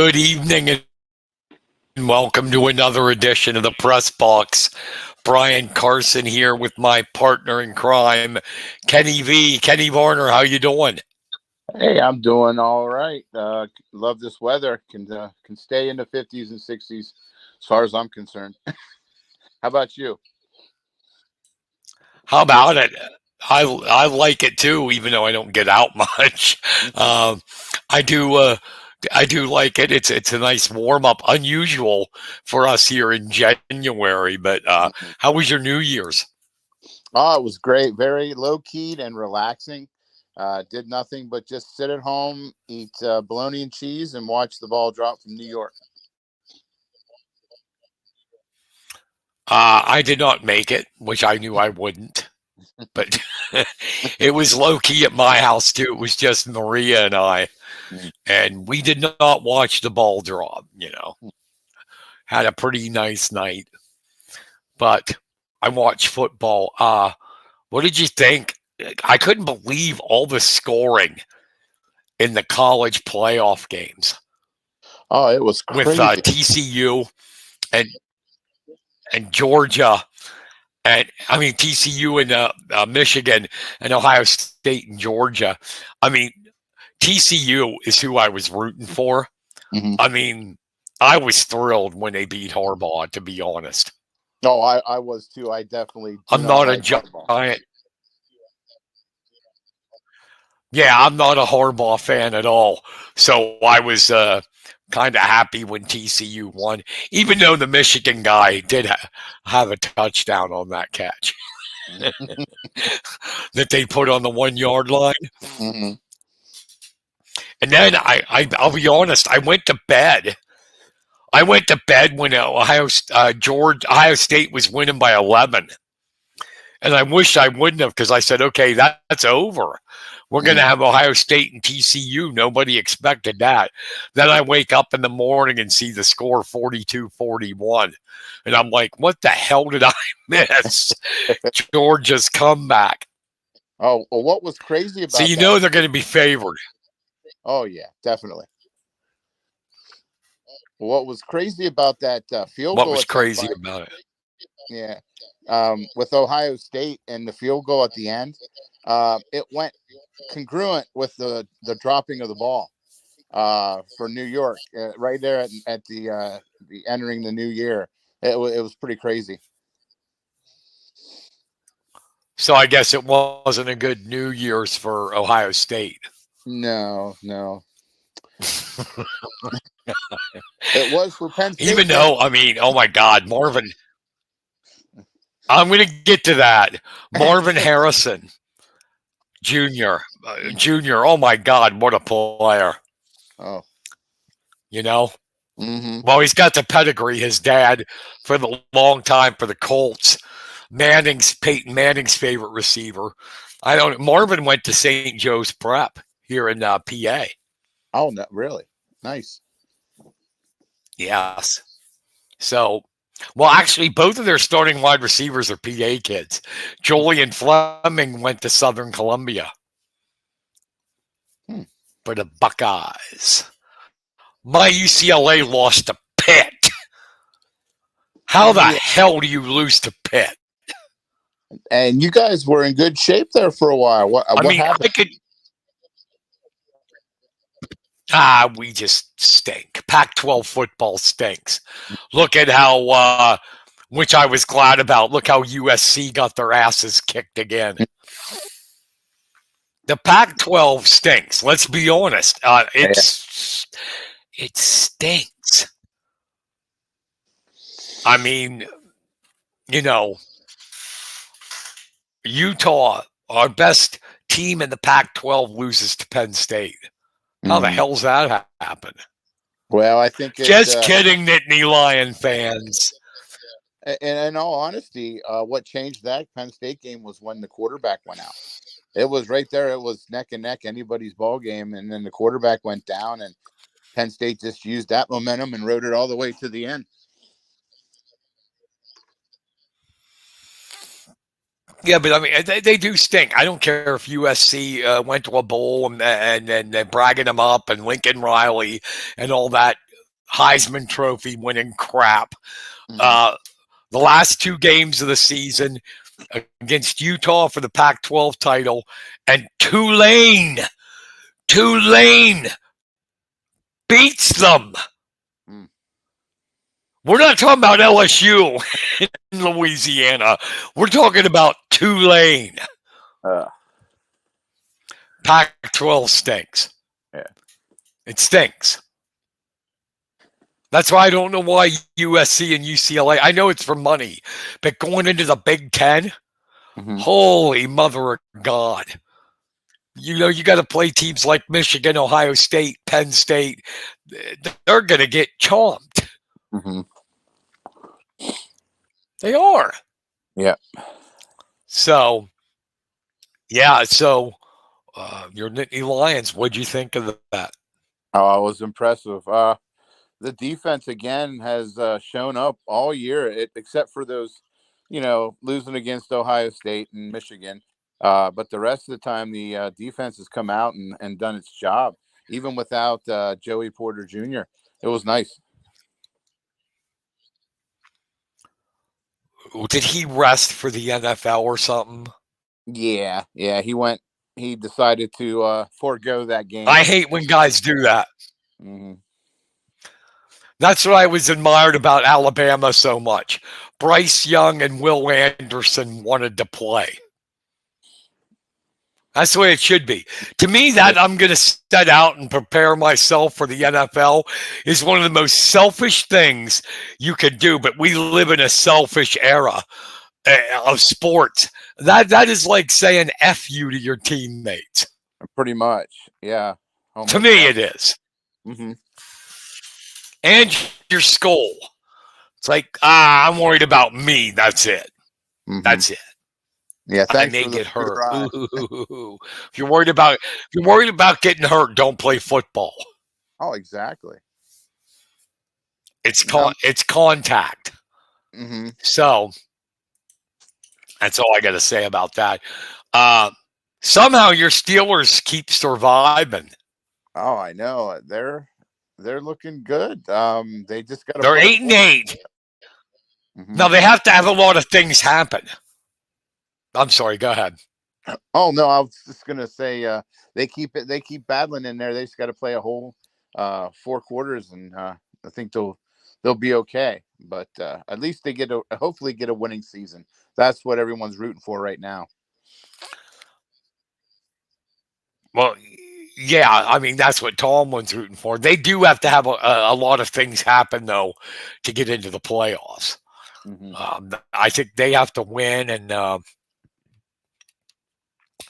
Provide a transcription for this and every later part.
Good evening and welcome to another edition of the Press Box. Brian Carson here with my partner in crime, Kenny V. Kenny Varner, how you doing? Hey, I'm doing all right. Love this weather. Can stay in the 50s and 60s as far as I'm concerned. How about you? How about it? I like it too, even though I don't get out much. I do I do like it. It's a nice warm up. Unusual for us here in January, but how was your New Year's? Oh, it was great. Very low keyed and relaxing. Did nothing but just sit at home, eat bologna and cheese, and watch the ball drop from New York. I did not make it, which I knew I wouldn't. But it was low key at my house too. It was just Maria and I, and we did not watch the ball drop. Had a pretty nice night, but I watched football. What did you think? I couldn't believe all the scoring in the college playoff games Oh, it was with crazy. TCU and Georgia. And I mean, TCU and Michigan and Ohio State and Georgia. I mean, TCU is who I was rooting for. Mhm. I mean, I was thrilled when they beat Harbaugh, to be honest. No, I was too. I definitely do I'm not not a like Harbaugh. giant. Yeah, I'm not a Harbaugh fan at all. So I was kind of happy when TCU won, even though the Michigan guy did have a touchdown on that catch that they put on the 1 yard line. Mhm. And then I'll be honest, I went to bed. I went to bed when Ohio State was winning by 11. And I wish I wouldn't have, because I said, okay, that's over. We're going to have Ohio State and TCU. Nobody expected that. Then I wake up in the morning and see the score 42-41. And I'm like, what the hell did I miss? Georgia's comeback. Oh, well, what was crazy about So you that? know they're going to be favored. Oh, yeah, definitely. What was crazy about that field What goal was at the crazy end? about it? Yeah. With Ohio State and the field goal at the end, it went congruent with the dropping of the ball for New York right there at the entering the new year. It was pretty crazy. So I guess it wasn't a good New Year's for Ohio State. No. It was for Penn State. Even though, I mean, oh my God, Marvin. I'm going to get to that. Marvin Harrison Jr. Oh my God, what a player. Oh. Mm-hmm. Well, he's got the pedigree. His dad, for the long time for the Colts, Peyton Manning's favorite receiver. Marvin went to St. Joe's Prep here in PA. Oh, no, really? Nice. Yes. So, well, actually, both of their starting wide receivers are PA kids. Julian Fleming went to Southern Columbia for the Buckeyes. My UCLA lost to Pitt. How the hell do you lose to Pitt? And you guys were in good shape there for a while. What happened? We just stink. Pac-12 football stinks. Look at how, which I was glad about, look how USC got their asses kicked again. The Pac-12 stinks. Let's be honest. It stinks. I mean, Utah, our best team in the Pac-12, loses to Penn State. How the hell's that happen? Well, I think just kidding, Nittany Lion fans. And in all honesty, what changed that Penn State game was when the quarterback went out. It was right there. It was neck and neck, anybody's ball game, and then the quarterback went down, and Penn State just used that momentum and rode it all the way to the end. Yeah, but I mean, they do stink. I don't care if USC went to a bowl and then bragging them up and Lincoln Riley and all that Heisman Trophy winning crap. Mhm. The last 2 games of the season against Utah for the Pac-12 title, and Tulane beats them. Mm. We're not talking about LSU in Louisiana. We're talking about Tulane. Pac-12 stinks. Yeah. It stinks. That's why I don't know why USC and UCLA, I know it's for money, but going into the Big Ten, holy mother of God. You know, you got to play teams like Michigan, Ohio State, Penn State. They're going to get chomped. Mm-hmm. They are. Yeah. So, yeah. So, your Nittany Lions, what'd you think of that? Oh, it was impressive. The defense again has shown up all year, except for those, losing against Ohio State and Michigan. But the rest of the time, the defense has come out and done its job, even without Joey Porter Jr. It was nice. Did he rest for the NFL or something? Yeah. He decided to forego that game. I hate when guys do that. Mm-hmm. That's what I was admired about Alabama so much. Bryce Young and Will Anderson wanted to play. That's the way it should be. To me, that I'm going to set out and prepare myself for the NFL is one of the most selfish things you can do. But we live in a selfish era of sports. That is like saying F you to your teammates. Pretty much, yeah. To me, it is. Mm-hmm. And your skull. It's like, I'm worried about me. That's it. Mm-hmm. That's it. Yeah, I may get hurt. If you're worried about getting hurt, don't play football. Oh, exactly. It's contact. Mm-hmm. So that's all I got to say about that. Somehow your Steelers keep surviving. Oh, I know. They're looking good. They just got. They're 8-8. Mm-hmm. Now they have to have a lot of things happen. I'm sorry. Go ahead. Oh no, I was just gonna say they keep battling in there. They just got to play a whole 4 quarters, and I think they'll be okay. But at least they hopefully get a winning season. That's what everyone's rooting for right now. Well, yeah, I mean that's what Tomlin's rooting for. They do have to have a lot of things happen though to get into the playoffs. Mm-hmm. I think they have to win, and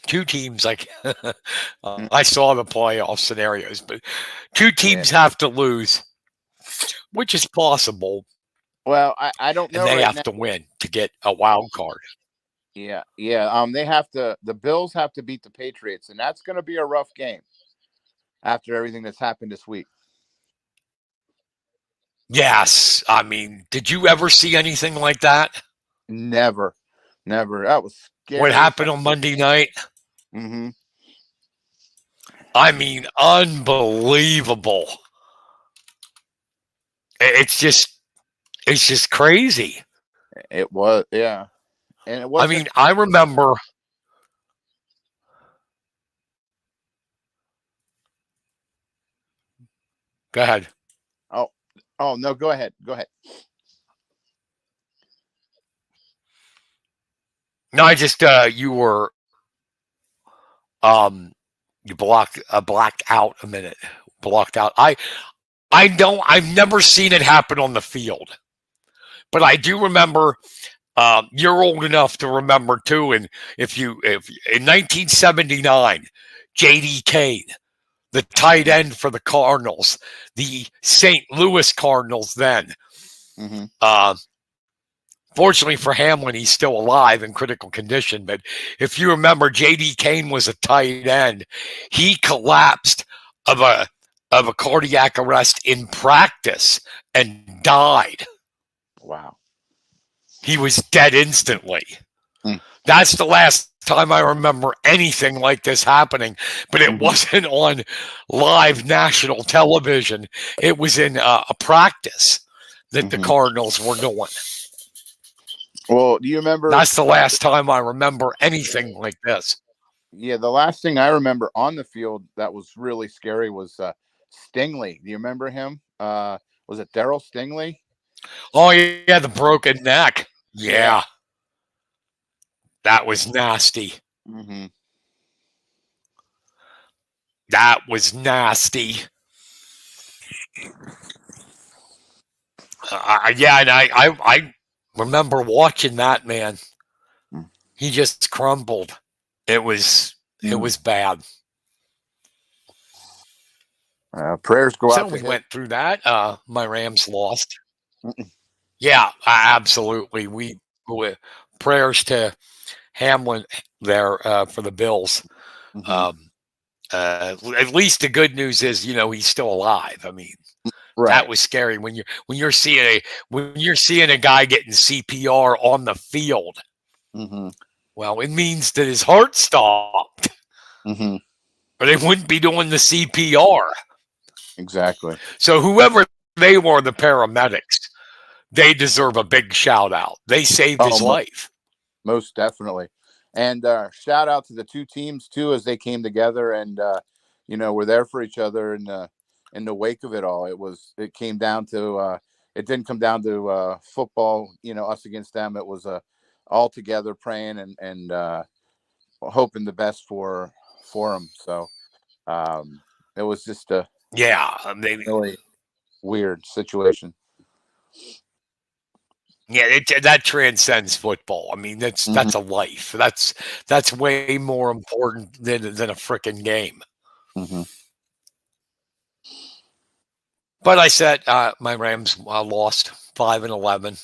2 teams like I saw the playoff scenarios, but 2 teams have to lose, which is possible. Well, I don't know. And they have to win to get a wild card. Yeah. They have to. The Bills have to beat the Patriots, and that's going to be a rough game after everything that's happened this week. Yes, I mean, did you ever see anything like that? Never. That was scary. What happened on Monday night? Mm-hmm. I mean, unbelievable. It's just crazy. It was, yeah. And it was. I mean, I remember. Go ahead. Oh no, go ahead. No, I just you were you blacked out a minute. Blocked out. I've never seen it happen on the field. But I do remember you're old enough to remember too, and if in 1979, J.D. Kane, the tight end for the Cardinals, the St. Louis Cardinals then. Mm-hmm. Fortunately for Hamlin, he's still alive in critical condition. But if you remember, J.D. Kane was a tight end. He collapsed of a cardiac arrest in practice and died. Wow. He was dead instantly. That's the last time I remember anything like this happening, but it Mhm. wasn't on live national television. It was in a practice that the Mhm. Cardinals were doing. Well, do you remember? That's the last time I remember anything like this. Yeah, the last thing I remember on the field that was really scary was Stingley. Do you remember him? Was it Daryl Stingley? Oh, yeah, the broken neck. Yeah. Yeah, that was nasty. Hmm. That was nasty. Yeah, and I remember watching that, man. He just crumbled. It was bad. Prayers go So out to we him. went through that. My Rams lost. Mm-mm. Yeah, absolutely. We prayers to Hamlin there for the Bills. Mhm. Um, at least the good news is, he's still alive. I mean, that Right. was scary when you're seeing a guy getting CPR on the field. Hmm. Well, it means that his heart stopped, Hmm. or they wouldn't be doing the CPR. Exactly. So whoever they were, the paramedics, they deserve a big shout out. They saved Oh, his life. most definitely. And shout out to the two teams too, as they came together and were there for each other in the wake of it all. It came down to it didn't come down to football, us against them. It was all together praying and hoping the best for them. So it was just a Yeah, they, really weird situation. yeah, that transcends football. I mean, Hmm. that's a life. That's way more important than a freaking game. Hmm. But I said my Rams lost 5-11.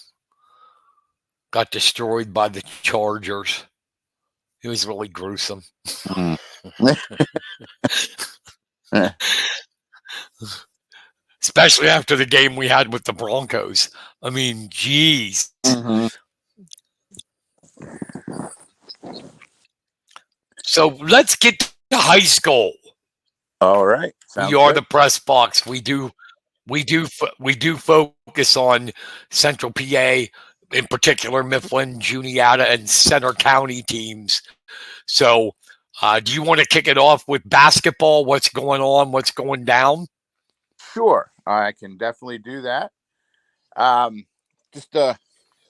Got destroyed by the Chargers. It was really gruesome, Hmm. especially after the game we had with the Broncos. I mean, geez. Hmm. So let's get to high school. All right, We sounds are good. the press box. We do focus on Central PA, in particular Mifflin, Juniata, and Center County teams. So, do you want to kick it off with basketball? What's going on? What's going down? Sure, I can definitely do that. Um, just a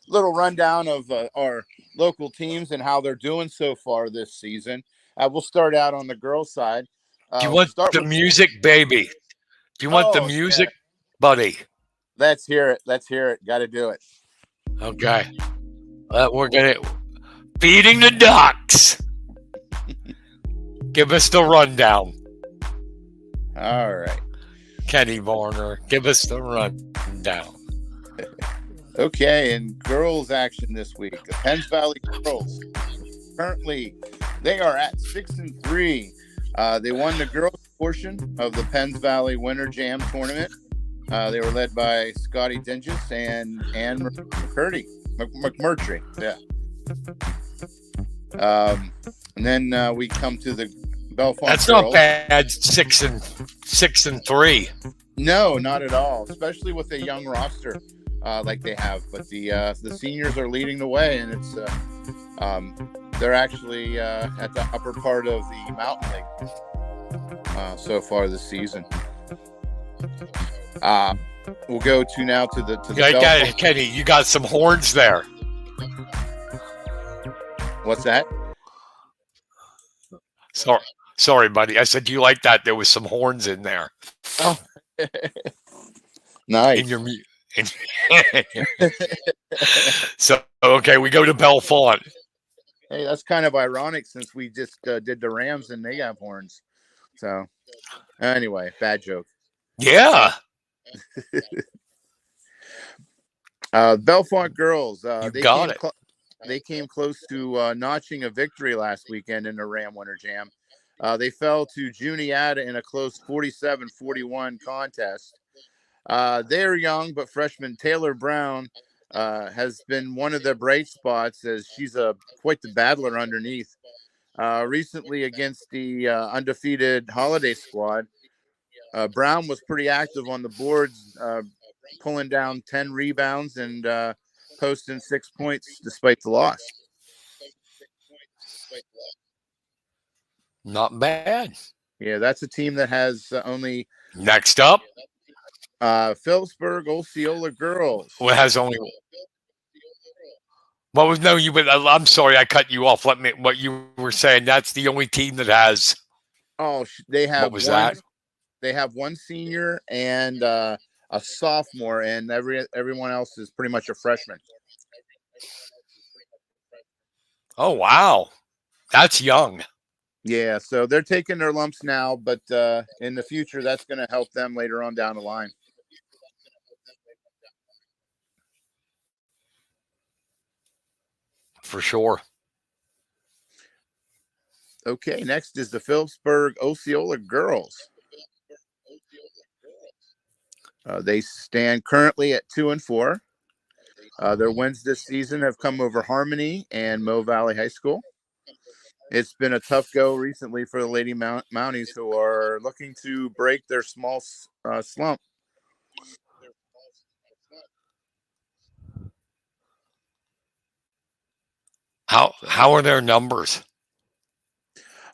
little rundown of our local teams and how they're doing so far this season. We'll start out on the girls' side. Do you We'll want start the with music, baby? Do you want the oh yeah, music, buddy? let's hear it. Let's hear it. Got to do it. Okay. We're gonna feeding the ducks. Give us the rundown, All right. Kenny Varner. Give us the rundown. Okay, and girls action this week. The Penns Valley girls currently they are at 6-3. They won the girls portion of the Penns Valley Winter Jam tournament. They were led by Scotty Dinges and Ann McMurtry. Yeah. And then we come to the Bellefonte That's girls. not bad. 6-3. No, not at all. Especially with a young roster like they have. But the seniors are leading the way, and it's they're actually at the upper part of the Mountain League so far this season. We'll go to now to the Kenny, you got some horns there. What's that? Sorry, buddy. I said, do you like that? There was some horns in there. Oh, nice. In your So okay, we go to Bellefonte. Hey, that's kind of ironic since we just did the Rams and they have horns. So anyway, bad joke. Yeah. Bellefonte girls. They came close to notching a victory last weekend in the Ram Winter Jam. They fell to Juniata in a close 47-41 contest. They're young, but freshman Taylor Brown has been one of the bright spots as she's quite the battler underneath. Recently against the undefeated Holiday squad, Brown was pretty active on the boards, pulling down 10 rebounds and posting 6 points despite the loss. Not bad. Yeah, that's a team that has only Next up, Phillipsburg Osceola girls. who has only what was no you? But I'm sorry, I cut you off. Let me. What you were saying? That's the only team that has. Oh, they have What was one. that? They have one senior and a sophomore, and everyone else is pretty much a freshman. Oh wow, that's young. Yeah, so they're taking their lumps now, but in the future, that's going to help them later on down the line. For sure. Okay, next is the Phillipsburg Osceola girls. They stand currently at 2-4. Their wins this season have come over Harmony and Mo Valley High School. It's been a tough go recently for the Lady Mounties, who are looking to break their small slump. How are their numbers?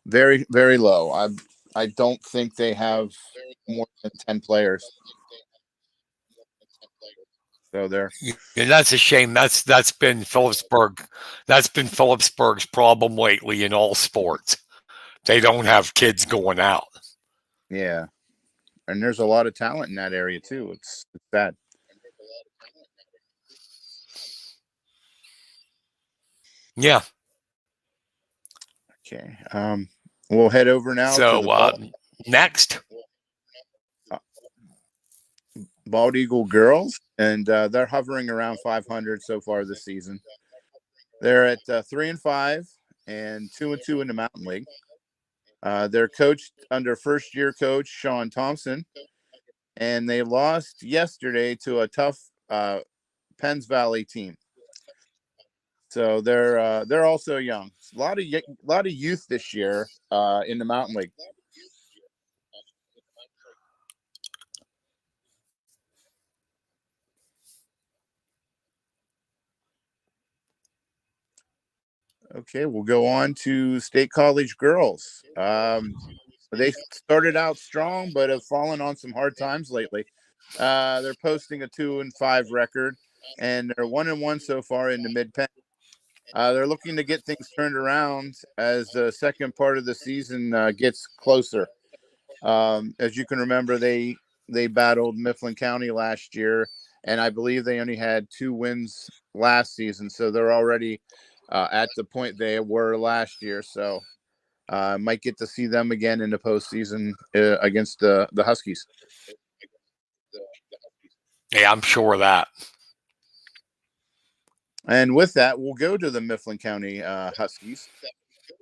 Very, very low. I don't think they have more than 10 players. So they're And that's a shame. That's been Phillipsburg. That's been Phillipsburg's problem lately in all sports. They don't have kids going out. yeah, and there's a lot of talent in that area too. It's sad. Yeah. Okay. We'll head over now to So the next, Bald Eagle girls, and they're hovering around 500 so far this season. They're at 3-5 and 2-2 in the Mountain League. They're coached under first-year coach Sean Thompson, and they lost yesterday to a tough Penns Valley team. So they're also young. A lot of youth this year in the Mountain League. Okay, we'll go on to State College girls. They started out strong, but have fallen on some hard times lately. They're posting a 2-5 record, and they're 1-1 so far in the Mid-Penn. They're looking to get things turned around as the second part of the season gets closer. As you can remember, they battled Mifflin County last year, and I believe they only had 2 wins last season, so they're already at the point they were last year. So might get to see them again in the postseason against the Huskies. yeah, I'm sure of that. And with that, we'll go to the Mifflin County Huskies.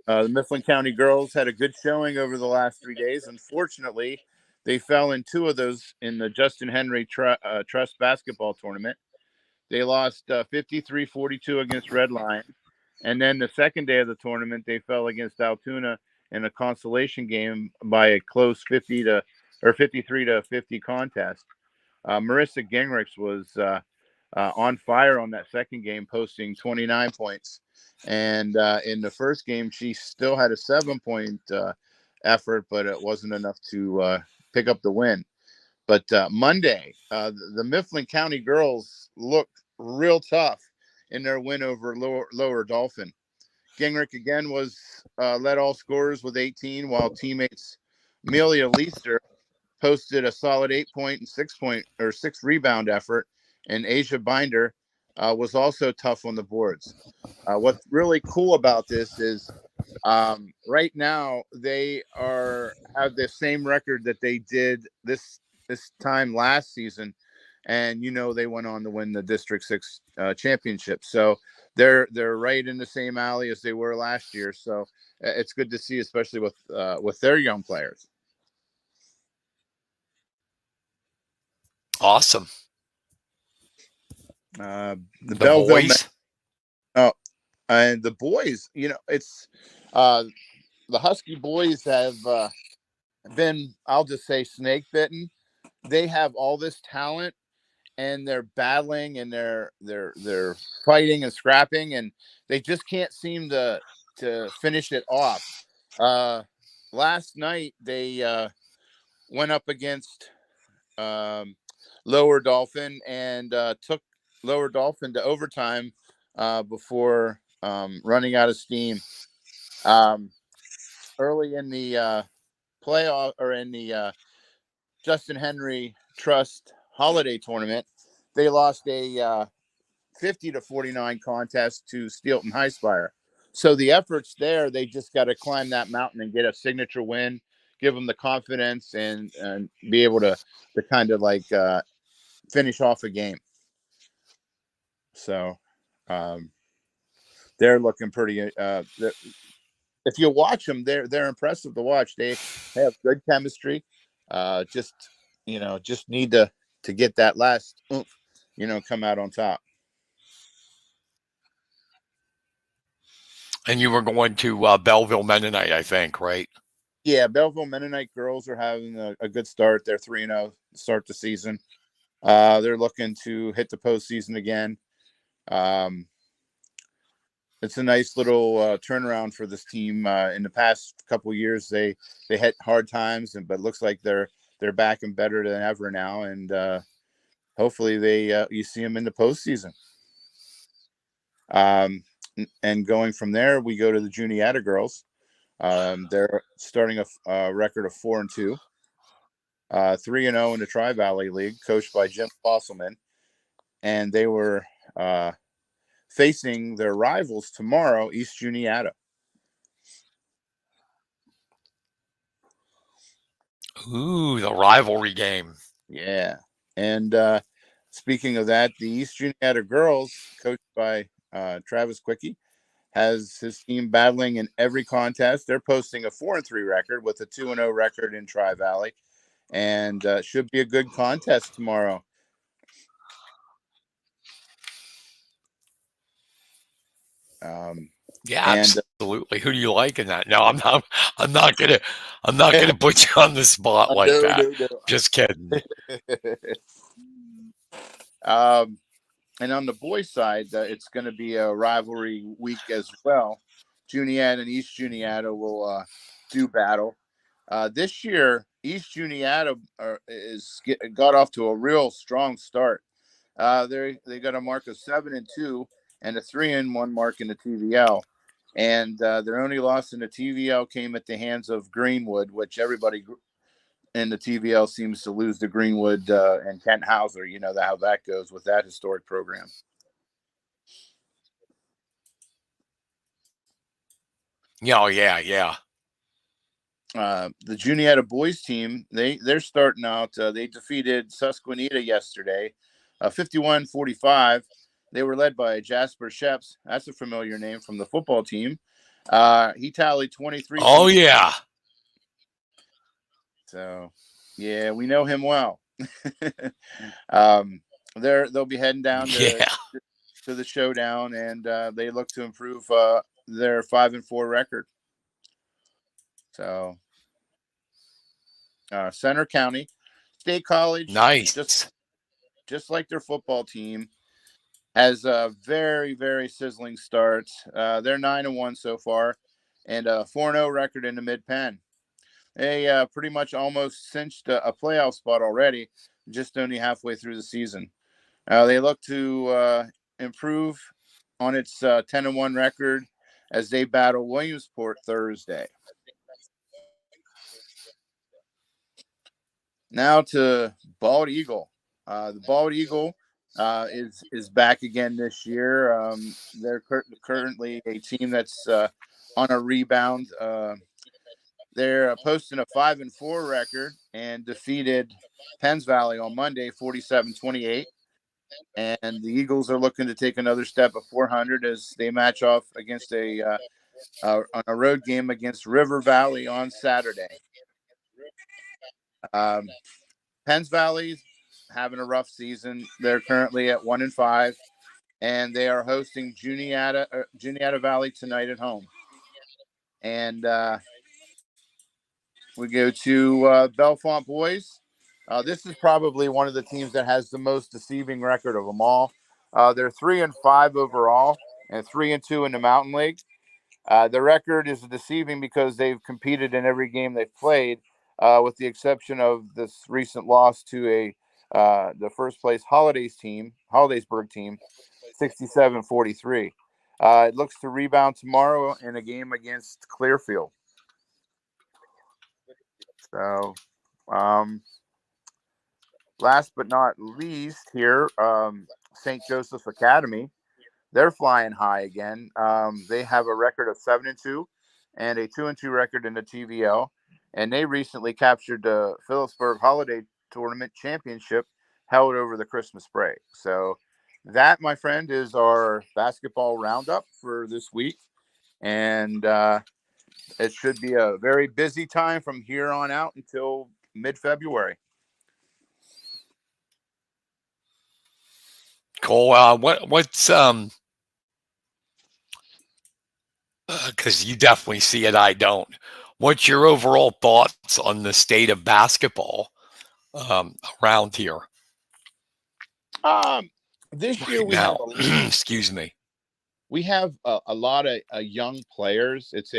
The Mifflin County girls had a good showing over the last 3 days. Unfortunately, they fell in 2 of those in the Justin Henry Trust basketball tournament. They lost 53-42 against Red Lion. And then the second day of the tournament, they fell against Altoona in a consolation game by a close 53-50 contest. Marissa Gingrich was on fire on that second game, posting 29 points. And in the first game, she still had a 7-point effort, but it wasn't enough to pick up the win. But Monday, the Mifflin County girls looked real tough in their win over Lower Dolphin. Gingrich again was led all scorers with 18, while teammates Amelia Leister posted a solid 8-point and 6 rebound effort, and Asia Binder was also tough on the boards. What's really cool about this is right now they have the same record that they did this time last season, and they went on to win the District 6 championship. So they're right in the same alley as they were last year. So it's good to see, especially with their young players. Awesome. The The Belleville boys. and the boys. It's the Husky boys have been, I'll just say, snake bitten. They have all this talent, and they're battling, and they're fighting and scrapping, and they just can't seem to finish it off. Last night they went up against um, Lower Dolphin and took Lower Dolphin to overtime before running out of steam. Um, Early in the playoff, or in the Justin Henry Trust Holiday Tournament, they lost a 50-49 contest to Steelton High Spire. So the efforts there, they just got to climb that mountain and get a signature win, give them the confidence, and be able to kind of like finish off a game. So they're looking pretty. If you watch them, they're impressive to watch. They have good chemistry. Just just need to get that last oomph, come out on top. And you were going to Belleville Mennonite, I think, right? Yeah, Belleville Mennonite girls are having a good start. They're 3-0 to start the season. They're looking to hit the postseason again. It's a nice little turnaround for this team. In the past couple of years, they had hard times, but it looks like they're back and better than ever now. And hopefully, you see them in the postseason. And going from there, we go to the Juniata girls. They're starting a record of 4-2, 3-0 in the Tri Valley League, coached by Jim Fosselman, and they were facing their rivals tomorrow, East Juniata. Ooh, the rivalry game. Yeah, and speaking of that, the East Juniata girls, coached by Travis Quickie, has his team battling in every contest. They're posting a 4-3 record with a 2-0 record in Tri Valley, and should be a good contest tomorrow. Yeah, And absolutely. Who do you like in that? No, I'm not. I'm not gonna put you on the spot like that. no. Just kidding. And on the boys' side, it's going to be a rivalry week as well. Juniata and East Juniata will do battle. This year, East Juniata got off to a real strong start. They got a mark of 7-2 and a 3-1 mark in the TVL. And their only loss in the TVL came at the hands of Greenwood, which everybody in the TVL seems to lose to Greenwood and Kent Hauser. You know how that goes with that historic program. Yeah, yeah. The Juniata boys team, they're starting out. They defeated Susquehanna yesterday, 51-45. They were led by Jasper Sheps. That's a familiar name from the football team. He tallied 23 Oh points. yeah. So, yeah, we know him well. They'll be heading down Yeah. to the showdown, and they look to improve their 5-4 record. So, Center County State College, Nice. just like their football team, has a very, very sizzling start. They're 9-1 so far, and a 4-0 record in the Mid-Penn. They pretty much almost cinched a playoff spot already, just only halfway through the season. They look to improve on its 10-1 record as they battle Williamsport Thursday. Now to Bald Eagle. The Bald Eagle is back again this year. They're currently a team that's on a rebound. They're posting a 5-4 record and defeated Penns Valley on Monday, 47-28. And the Eagles are looking to take another step of 400 as they match off against on a road game against River Valley on Saturday. Penns Valley having a rough season. They're currently at 1-5. and they are hosting Juniata Valley tonight at home. And we go to Bellefonte boys. This is probably one of the teams that has the most deceiving record of them all. They're 3-5 overall and 3-2 in the Mountain League. The record is deceiving because they've competed in every game they've played, with the exception of this recent loss to the first place Hollidaysburg team, 67-43. It looks to rebound tomorrow in a game against Clearfield. So, last but not least here, St. Joseph's Academy. They're flying high again. They have a record of 7-2 and a 2-2 record in the TVL. And they recently captured the Phillipsburg Holiday Tournament Championship held over the Christmas break. So that, my friend, is our basketball roundup for this week. And it should be a very busy time from here on out until mid-February. Cool. What's because you definitely see it, I don't. What's your overall thoughts on the state of basketball around here? This year we now, have excuse me. We have a lot of young players. It's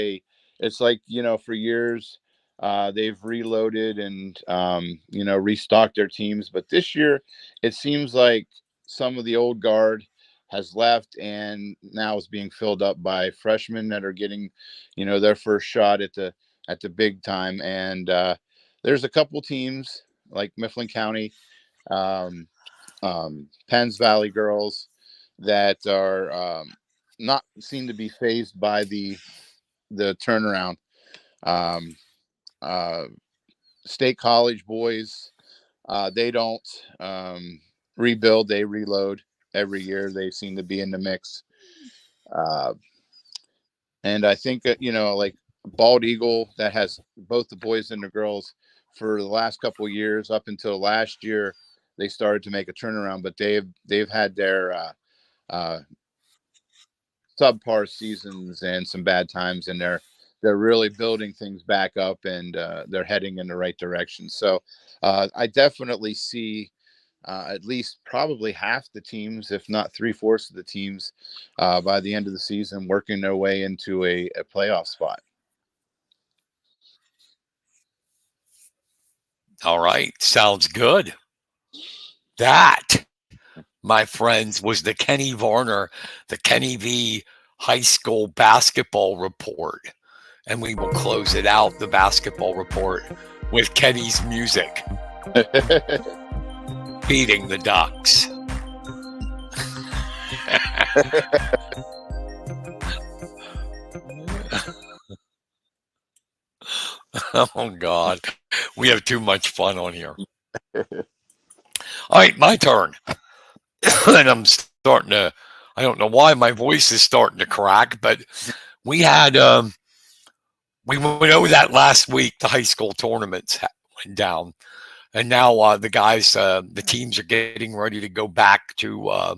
like, for years they've reloaded and restocked their teams, but this year it seems like some of the old guard has left and now is being filled up by freshmen that are getting, their first shot at the big time. And there's a couple teams like Mifflin County, Penns Valley girls that are not seem to be phased by the turnaround. State College boys, they don't rebuild, they reload every year. They seem to be in the mix. And I think that, like Bald Eagle, that has both the boys and the girls for the last couple of years, up until last year, they started to make a turnaround, but they've had their subpar seasons and some bad times, and they're really building things back up, and they're heading in the right direction. So I definitely see at least probably half the teams, if not 3/4 of the teams, by the end of the season, working their way into a playoff spot. All right. Sounds good. That, my friends, was the Kenny Varner, the Kenny V High School Basketball Report. And we will close it out, the basketball report, with Kenny's music. Beating the Ducks. Oh, God. We have too much fun on here. All right, my turn. And I'm starting to, I don't know why my voice is starting to crack, but we had, we went over that last week. The high school tournaments went down. And now the guys, the teams are getting ready to go back to,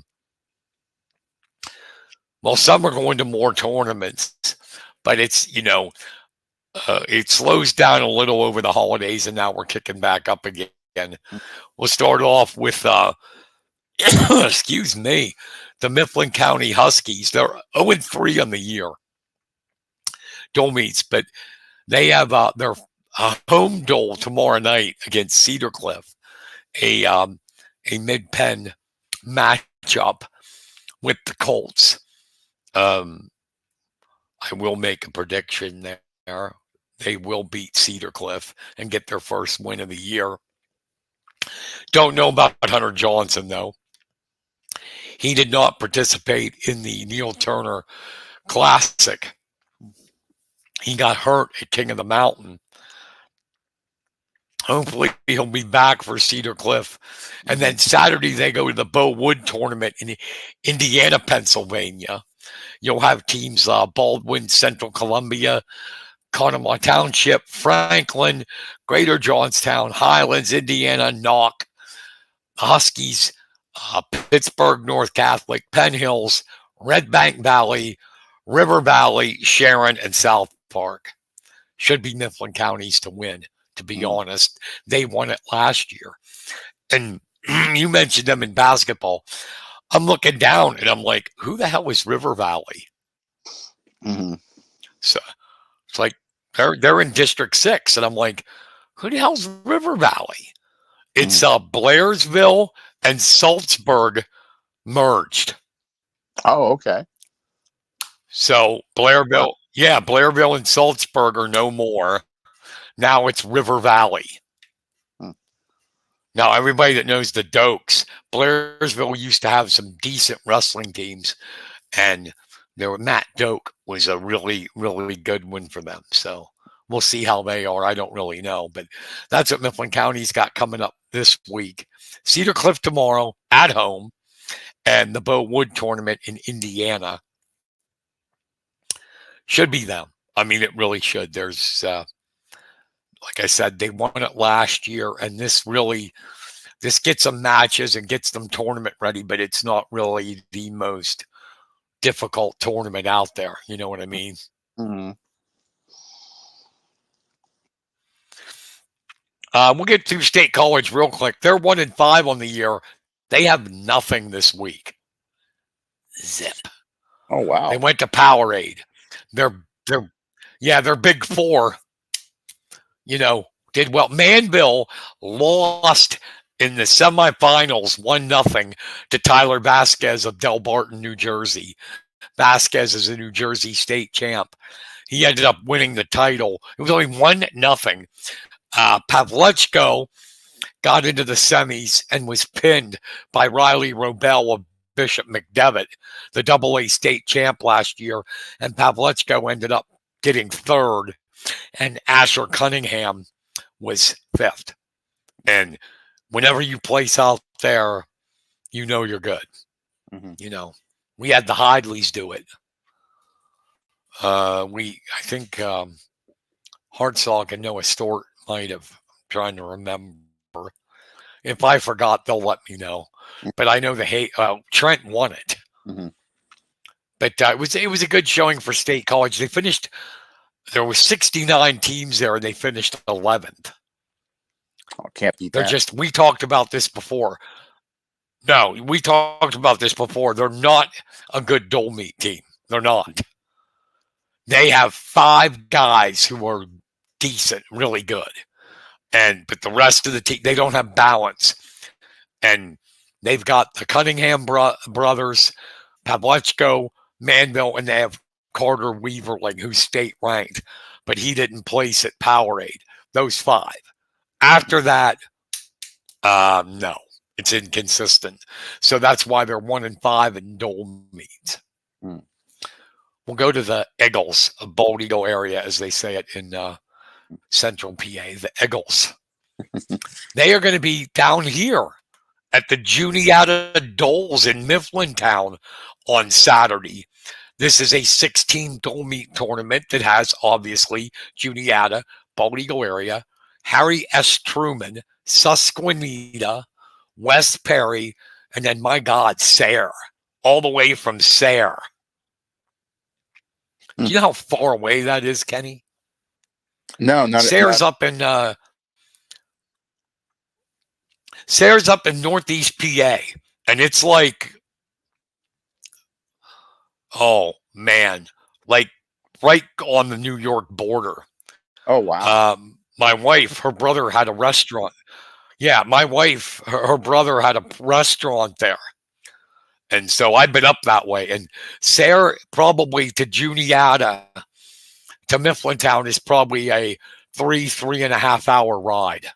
well, some are going to more tournaments, but it's, it slows down a little over the holidays, and now we're kicking back up again. We'll start off with, excuse me, the Mifflin County Huskies. They're 0-3 on the year. Dual meets, but they have their home duel tomorrow night against Cedar Cliff, a mid-pen matchup with the Colts. I will make a prediction there. They will beat Cedar Cliff and get their first win of the year. Don't know about Hunter Johnson, though. He did not participate in the Neil Turner Classic. He got hurt at King of the Mountain. Hopefully he'll be back for Cedar Cliff. And then Saturday they go to the Bow Wood tournament in Indiana, Pennsylvania. You'll have teams Baldwin, Central Columbia, Conemaugh Township, Franklin, Greater Johnstown, Highlands, Indiana, Knock. The Huskies Pittsburgh North Catholic, Penn Hills, Red Bank Valley, River Valley, Sharon, and South Park. Should be Mifflin counties to win, to be honest. They won it last year. And you mentioned them in basketball. I'm looking down and I'm like, who the hell is River Valley? So it's like they're in District 6. And I'm like, who the hell's River Valley? It's Blairsville and Salzburg merged. Oh, okay. So Blairville and Salzburg are no more. Now it's River Valley. Now, everybody that knows the Dokes, Blairsville used to have some decent wrestling teams, and Matt Doak was a really, really good one for them. So we'll see how they are. I don't really know, but that's what Mifflin County's got coming up this week. Cedar Cliff tomorrow at home, and the Bo Wood tournament in Indiana. Should be them. I mean, it really should. There's, like I said, they won it last year, and this gets them matches and gets them tournament ready, but it's not really the most difficult tournament out there. You know what I mean? We'll get to State College real quick. They're 1-5 on the year. They have nothing this week. Zip. Oh, wow. They went to Powerade. They're Big Four. Did well. Manville lost in the semifinals 1-0 to Tyler Vasquez of Delbarton, New Jersey. Vasquez is a New Jersey state champ. He ended up winning the title. It was only 1-0. Pavlechko got into the semis and was pinned by Riley Robel of Bishop McDevitt, the AA state champ last year. And Pavlechko ended up getting third, and Asher Cunningham was fifth. And whenever you place out there, you're good. We had the Hidleys do it. I think Hartzog and Noah Stewart might have. I'm trying to remember. If I forgot, they'll let me know. But I know Trent won it. But it was a good showing for State College. They finished. There were 69 teams there, and they finished 11th. Oh, can't beat that. We talked about this before. No, we talked about this before. They're not a good Dole Meat team. They're not. They have 5 guys who are decent, really good. But the rest of the team, they don't have balance. And they've got the Cunningham brothers, Pavlechko, Manville, and they have Carter Weaverling, who's state ranked, but he didn't place at Powerade. Those 5. After that, no, it's inconsistent. So that's why they're 1-5 in Dole Meat. We'll go to the Eagles of Bald Eagle area, as they say it in Central PA, the Eagles. They are going to be down here at the Juniata Doles in Mifflintown on Saturday. This is a 16 Dole Meat tournament that has, obviously, Juniata, Bald Eagle area, Harry S. Truman, Susquehanna, West Perry, and then, my God, Sayre, all the way from Sayre. Do you know how far away that is, Kenny? No, not Sayre's up in Northeast PA, and it's like, oh man, like right on the New York border. Oh wow. My wife, her brother had a restaurant. Yeah, my wife, her brother had a restaurant there. And so I've been up that way. And Sayre, probably to Juniata, to Mifflintown, is probably a 3.5 hour ride.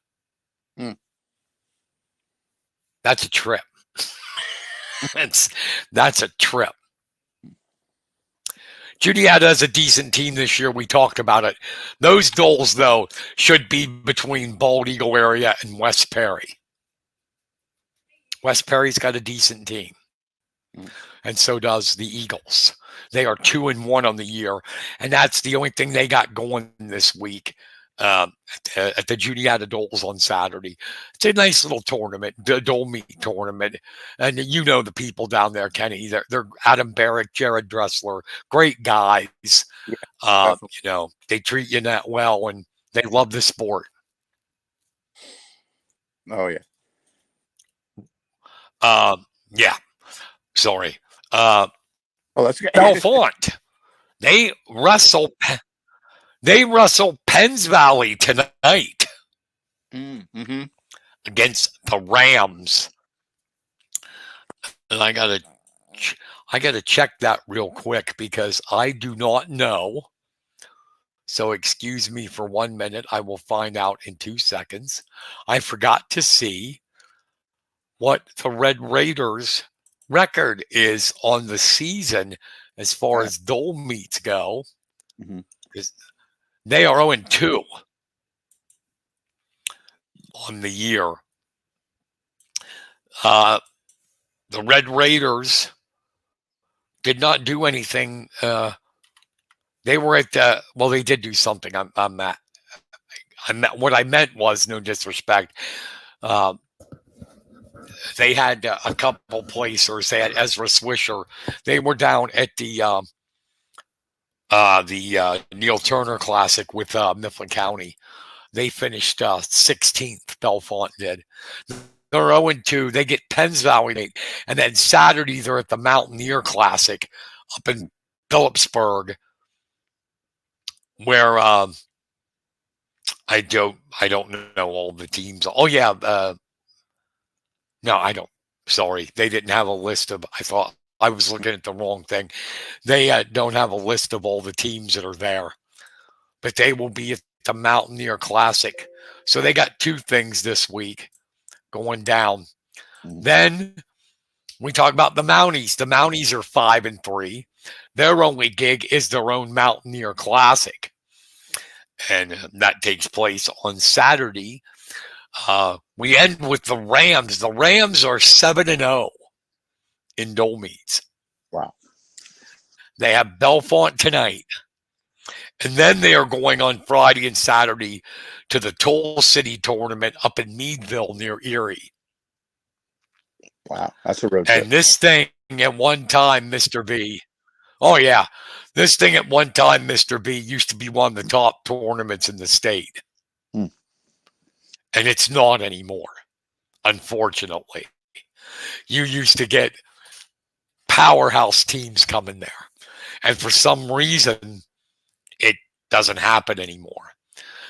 That's a trip. That's a trip. Juniata is a decent team this year. We talked about it. Those Doles, though, should be between Bald Eagle area and West Perry. West Perry's got a decent team. And so does the Eagles. They are 2-1 on the year. And that's the only thing they got going this week. at the Juniata Doles on Saturday. It's a nice little tournament, the Dole Meet tournament. And you know the people down there, Kenny. They're Adam Barrick, Jared Dressler, great guys. Yeah, You know, they treat you that well and they love the sport. Oh, yeah. Yeah. Sorry. Oh, that's good. Bellefonte. They wrestle Penns Valley tonight Mm-hmm. against the Rams. And I gotta check that real quick because I do not know. So excuse me for 1 minute. I will find out in 2 seconds. I forgot to see what the Red Raiders record is on the season as far as Dole meets go. Mm-hmm. They are 0-2 on the year. The Red Raiders did not do anything. They were at they did do something. What I meant was, no disrespect. They had a couple placers. They had Ezra Swisher. They were down at the Neil Turner Classic with Mifflin County. They finished 16th. Bellefonte did. They're 0-2. They get Penns Valley, and then Saturday they're at the Mountaineer Classic up in Phillipsburg, where I don't know all the teams. Oh yeah, no, I don't. Sorry, they didn't have a list of. I thought I was looking at the wrong thing. They don't have a list of all the teams that are there, but they will be at the Mountaineer Classic. So they got 2 things this week going down. Then we talk about the Mounties. The Mounties are 5-3. Their only gig is their own Mountaineer Classic, and that takes place on Saturday. We end with the Rams. The Rams are 7-0 in Dole meets. Wow. They have Bellefonte tonight. And then they are going on Friday and Saturday to the Toll City tournament up in Meadville near Erie. Wow. That's a road trip. And this thing at one time, Mr. B. Oh, yeah. This thing at one time, Mr. B, used to be one of the top tournaments in the state. And it's not anymore, unfortunately. You used to get powerhouse teams coming there. And for some reason, it doesn't happen anymore.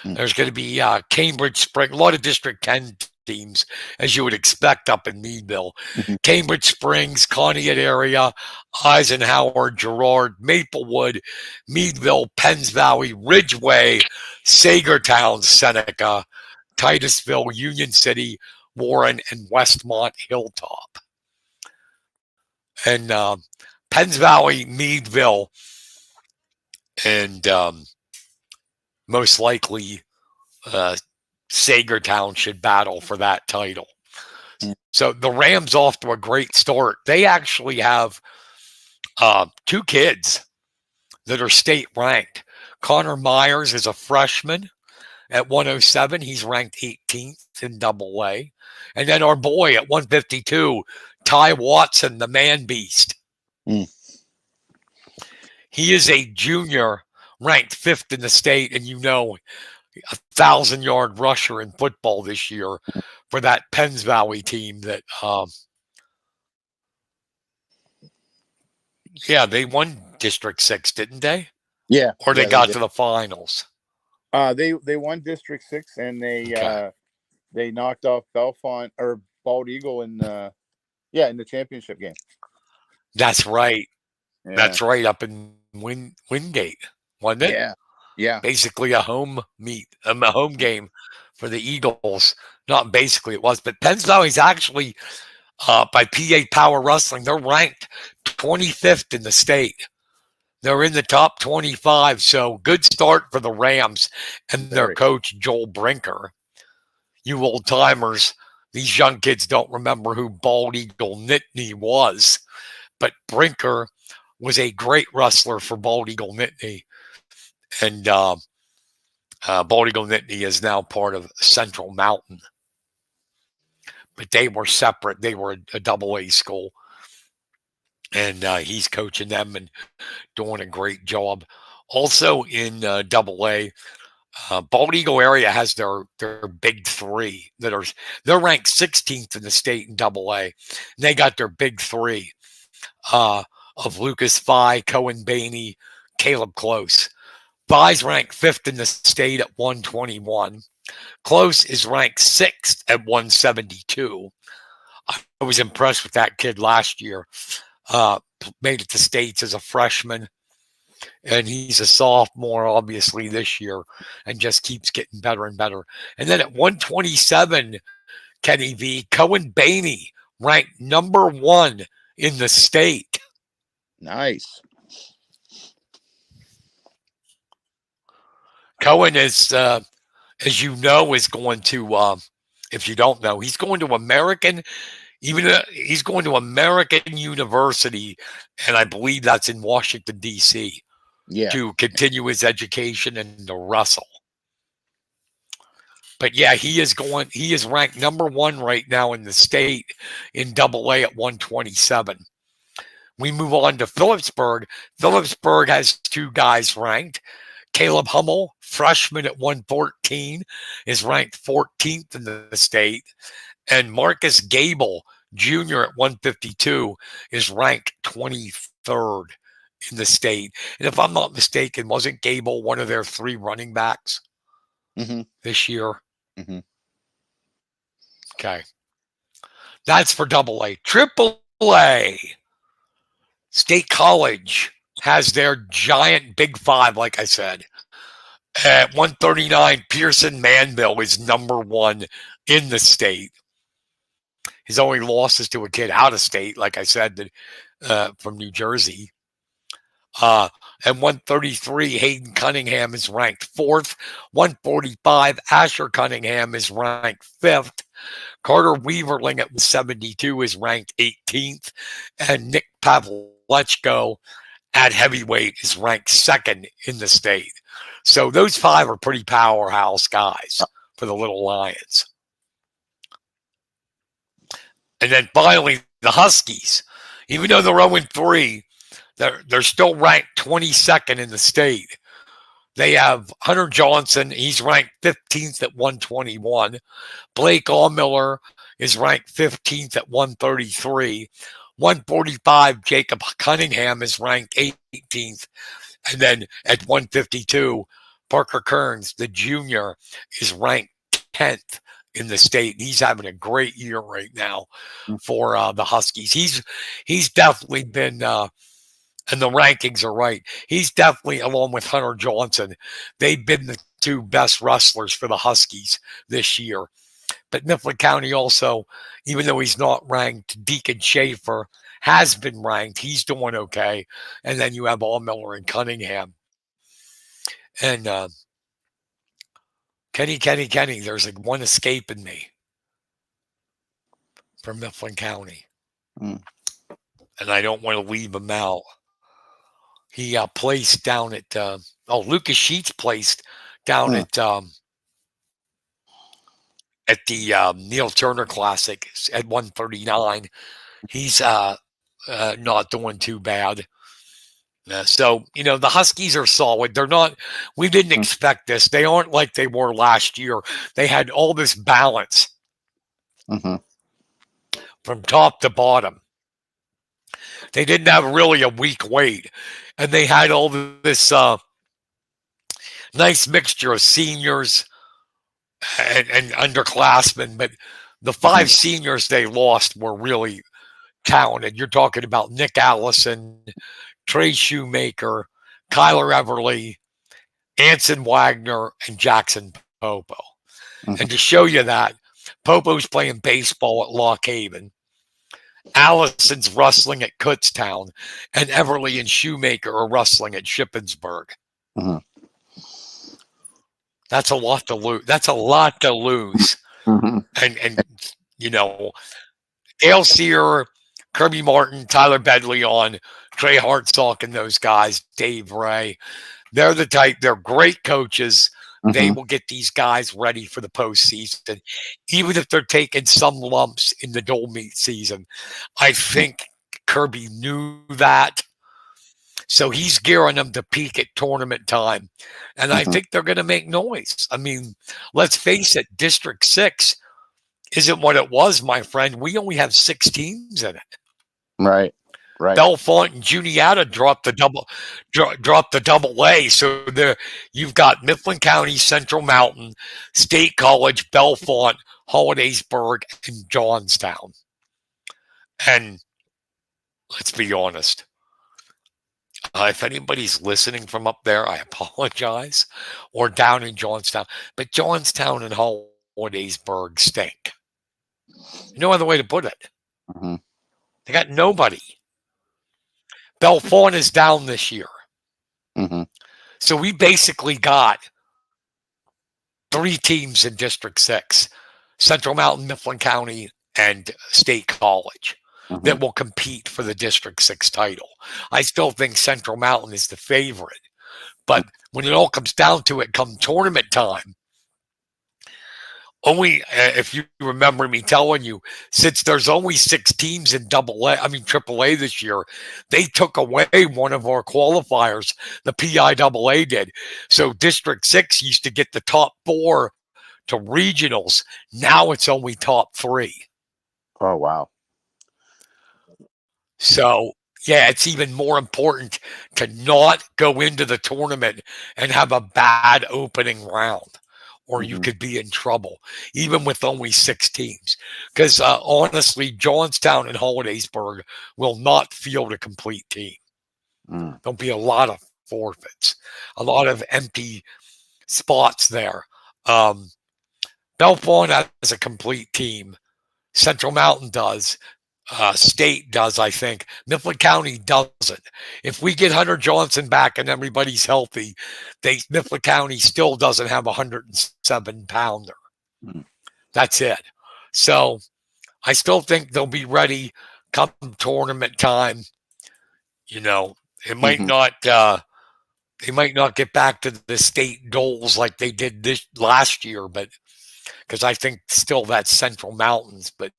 There's going to be Cambridge Spring, a lot of District 10 teams, as you would expect up in Meadville. Cambridge Springs, Conneaut area, Eisenhower, Girard, Maplewood, Meadville, Penns Valley, Ridgeway, Sagertown, Seneca, Titusville, Union City, Warren, and Westmont Hilltop. And Penns Valley, Meadville, and most likely Sagertown should battle for that title. So the Rams off to a great start. They actually have 2 kids that are state ranked. Connor Myers is a freshman at 107. He's ranked 18th in AA. And then our boy at 152, Ty Watson, the man beast. He is a junior ranked 5th in the state, and 1,000-yard rusher in football this year for that Penns Valley team that they won District 6, didn't they? Yeah. Or they got to the finals. They won District 6, and they knocked off Bellefonte or Bald Eagle in the championship game. That's right. Yeah. That's right, up in Wingate, wasn't it? Yeah. Yeah. Basically a home game for the Eagles. Not basically it was, but Penns Valley's actually by PA Power Wrestling, they're ranked 25th in the state. They're in the top 25, so good start for the Rams and their coach, Joel Brinker. You old timers, these young kids don't remember who Bald Eagle Nittany was, but Brinker was a great wrestler for Bald Eagle Nittany. And Bald Eagle Nittany is now part of Central Mountain, but they were separate. They were a double A school, and he's coaching them and doing a great job. Also in double A, Bald Eagle area has their big three they're ranked 16th in the state in double A. And they got their big three of Lucas Fye, Cohen Baney, Caleb Close. Fye's ranked 5th in the state at 121. Close is ranked 6th at 172. I was impressed with that kid last year. Made it to states as a freshman, and he's a sophomore, obviously, this year, and just keeps getting better and better. And then at 127, Kenny V, Cohen Baney, ranked number 1 in the state. Nice. Cohen is, as you know, is going to, if you don't know, he's going to American University, and I believe that's in Washington, D.C., to continue his education and to wrestle. But yeah, he is ranked number 1 right now in the state in double A at 127. We move on to Phillipsburg. Phillipsburg has 2 guys ranked. Caleb Hummel, freshman at 114, is ranked 14th in the state. And Marcus Gable, junior at 152, is ranked 23rd in the state. And if I'm not mistaken, wasn't Gable one of their 3 running backs this year? Mm-hmm. Okay. That's for double A. Triple A. State College has their giant big 5, like I said. At 139, Pearson Manville is number 1 in the state. His only losses to a kid out of state, like I said, from New Jersey. At 133, Hayden Cunningham is ranked 4th. 145, Asher Cunningham is ranked 5th. Carter Weaverling at 72 is ranked 18th. And Nick Pavlechko at heavyweight is ranked 2nd in the state. So those 5 are pretty powerhouse guys for the Little Lions. And then finally, the Huskies. Even though they're 0-3, they're still ranked 22nd in the state. They have Hunter Johnson. He's ranked 15th at 121. Blake Allmiller is ranked 15th at 133. 145, Jacob Cunningham is ranked 18th. And then at 152, Parker Kearns, the junior, is ranked 10th in the state. He's having a great year right now for the Huskies. He's definitely been, and the rankings are right, he's definitely, along with Hunter Johnson, they've been the 2 best wrestlers for the Huskies this year. But Mifflin County also, even though he's not ranked, Deacon Schaefer has been ranked. He's doing okay. And then you have Allmiller and Cunningham. And Kenny, there's like one escaping me from Mifflin County. And I don't want to leave him out. He placed down at, Lucas Sheets placed down at the Neil Turner Classic at 139. He's not doing too bad. So, the Huskies are solid. They're not, we didn't expect this. They aren't like they were last year. They had all this balance from top to bottom. They didn't have really a weak weight. And they had all this nice mixture of seniors and underclassmen. But the 5 seniors they lost were really talented. You're talking about Nick Allison, Trey Shoemaker, Kyler Everly, Anson Wagner, and Jackson Popo. And to show you that, Popo's playing baseball at Lock Haven. Allison's wrestling at Kutztown, and Everly and Shoemaker are wrestling at Shippensburg. That's a lot to lose. And Dale Sear, Kirby Martin, Tyler Bedleon, Trey Hartsock, and those guys, Dave Ray, they're the type. They're great coaches. they Mhm. will get these guys ready for the postseason, even if they're taking some lumps in the dual meet season. I think Kirby knew that. So he's gearing them to peak at tournament time. And I Mhm. think they're going to make noise. I mean, let's face it, District 6 isn't what it was, my friend. We only have 6 teams in it. Right. Right. Bellefonte and Juniata dropped the double A. So there you've got Mifflin County, Central Mountain, State College, Bellefonte, Hollidaysburg, and Johnstown. And let's be honest. If anybody's listening from up there, I apologize. Or down in Johnstown. But Johnstown and Hollidaysburg stink. No other way to put it. Mhm. They got nobody. Bellefonte is down this year. Mhm. So we basically got 3 teams in District 6, Central Mountain, Mifflin County, and State College that Mhm. will compete for the District 6 title. I still think Central Mountain is the favorite. But when it all comes down to it, come tournament time, only if you remember me telling you, since there's only 6 teams in Triple A this year, they took away one of our qualifiers. The PIAA did. So District 6 used to get the top 4 to regionals. Now it's only top 3. Oh wow. So yeah, it's even more important to not go into the tournament and have a bad opening round, or you Mhm. could be in trouble, even with only 6 teams. Because honestly, Johnstown and Hollidaysburg will not field a complete team. Mm. There'll be a lot of forfeits, a lot of empty spots there. Um, Bellefonte has a complete team. Central Mountain does. State does, I think. Mifflin County doesn't. If we get Hunter Johnson back and everybody's healthy, Mifflin County still doesn't have a 107-pounder. Mm. That's it. So I still think they'll be ready come tournament time. You know, it might Mhm. not. They might not get back to the state goals like they did this last year, but because I think still that's Central Mountains, but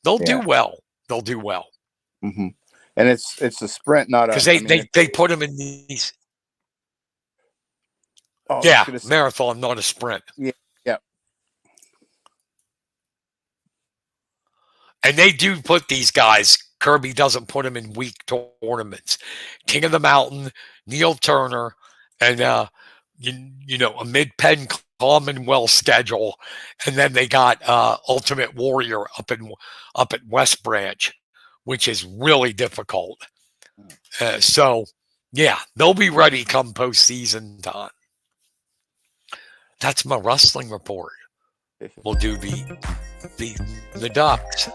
they'll do Yeah. well. They'll do well. Mhm. And it's a sprint, not Because a. they, I mean, they, they put them in these, oh, I was just yeah, gonna say. marathon, not a sprint. Yeah. Yeah. And they do put these guys, Kirby doesn't put them in weak tournaments. King of the Mountain, Neil Turner, and, a mid-pen Commonwealth schedule. And then they got Ultimate Warrior up at West Branch, which is really difficult. So, yeah, they'll be ready come postseason time. That's my wrestling report. We'll do the Ducks.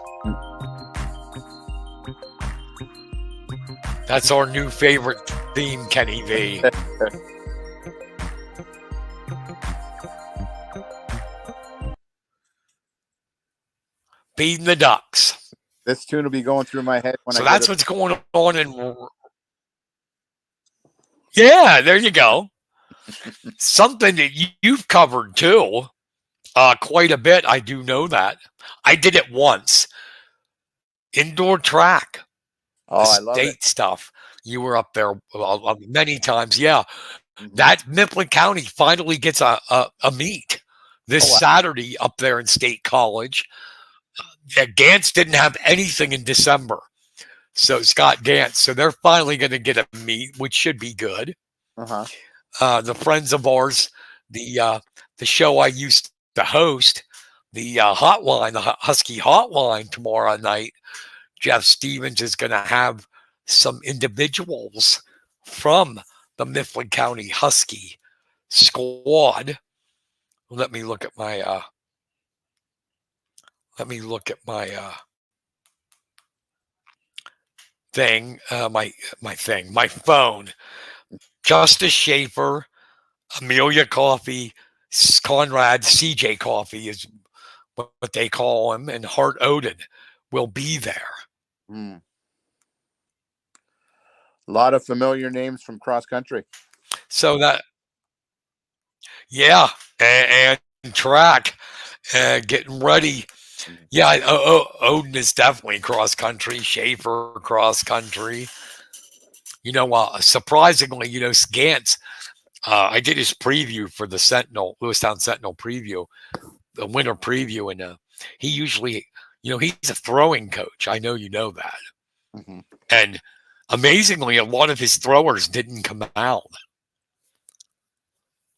That's our new favorite theme, Kenny V. Beating the Ducks. This tune will be going through my head when So I that's go what's going on in. Yeah, there you go. Something that you've covered too, quite a bit. I do know that. I did it once. Indoor track, Oh, the I love it. state stuff. You were up there many times. Yeah, Mhm. that Mifflin County finally gets a meet this Oh, wow. Saturday up there in State College. Yeah, Gantz didn't have anything in December. So Scott Gantz. So they're finally going to get a meet, which should be good. Uh-huh. The friends of ours, the show I used to host, the hotline, the Husky Hotline tomorrow night. Jeff Stevens is going to have some individuals from the Mifflin County Husky squad. Let me look at my thing, my phone. Justice Schaefer, Amelia Coffey, Conrad, CJ Coffey is what they call him, and Hart Odin will be there. Mm. A lot of familiar names from cross country. So that, yeah, and track, getting ready. Yeah, Odin is definitely cross country. Schaefer cross country. Surprisingly, Gantz. I did his preview for the Sentinel, Lewistown Sentinel preview, the winter preview, and he usually, he's a throwing coach. I know you know that. Mm-hmm. And amazingly, a lot of his throwers didn't come out.